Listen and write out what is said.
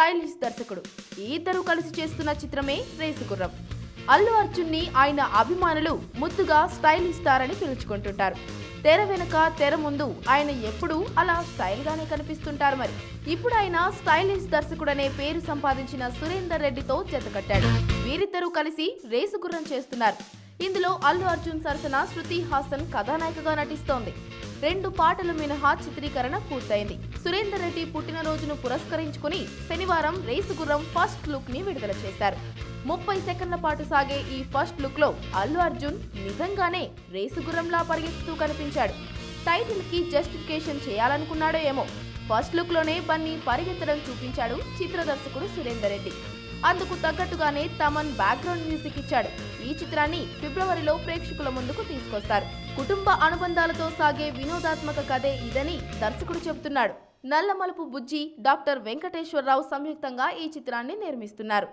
Stylish దర్శకుడు. ఈ ఇద్దరు కలిసి చేస్తున్న చిత్రమే రేసుగుర్రం. అల్లు అర్జున్ ని ఆయన అభిమానులు ముద్దుగా స్టైలిష్ స్టార్ అని పిలుచుకుంటుంటారు. తెర వెనుక తెర ముందు ఆయన ఎప్పుడూ అలా స్టైల్ గానే కనిపిస్తుంటారు. మరి ఇప్పుడు ఆయన స్టైలిష్ దర్శకుడనే పేరు సంపాదించిన సురేందర్ రెడ్డితో జతకట్టాడు. వీరిద్దరూ కలిసి రేసుగుర్రం చేస్తున్నారు. ఇందులో అల్లు అర్జున్ సరసన శృతి హాసన్ కథానాయికగా నటిస్తోంది. 2 పాటలు మినహా చిత్రీకరణ పూర్తయింది. సురేందర్ రెడ్డి పుట్టినరోజును పురస్కరించుకుని శనివారం రేసుగుర్రం ఫస్ట్ లుక్ ని విడుదల చేశారు. 30 సెకండ్ల పాటు సాగే ఈ ఫస్ట్ లుక్ లో అల్లు అర్జున్ నిజంగానే రేసుగుర్రంలా పరిగెత్తుతూ కనిపించాడు. టైటిల్ కి జస్టిఫికేషన్ చేయాలనుకున్నాడో ఏమో, ఫస్ట్ లుక్ లోనే బన్నీ పరిగెత్తడం చూపించాడు చిత్ర దర్శకుడు సురేందర్ రెడ్డి. అందుకు తగ్గట్టుగానే తమన్ బ్యాక్గ్రౌండ్ మ్యూజిక్ ఇచ్చాడు. ఈ చిత్రాన్ని ఫిబ్రవరిలో ప్రేక్షకుల ముందుకు తీసుకొస్తారు. కుటుంబ అనుబంధాలతో సాగే వినోదాత్మక కథే ఇదని దర్శకుడు చెబుతున్నాడు. నల్లమలుపు బుజ్జి, డాక్టర్ వెంకటేశ్వరరావు సంయుక్తంగా ఈ చిత్రాన్ని నిర్మిస్తున్నారు.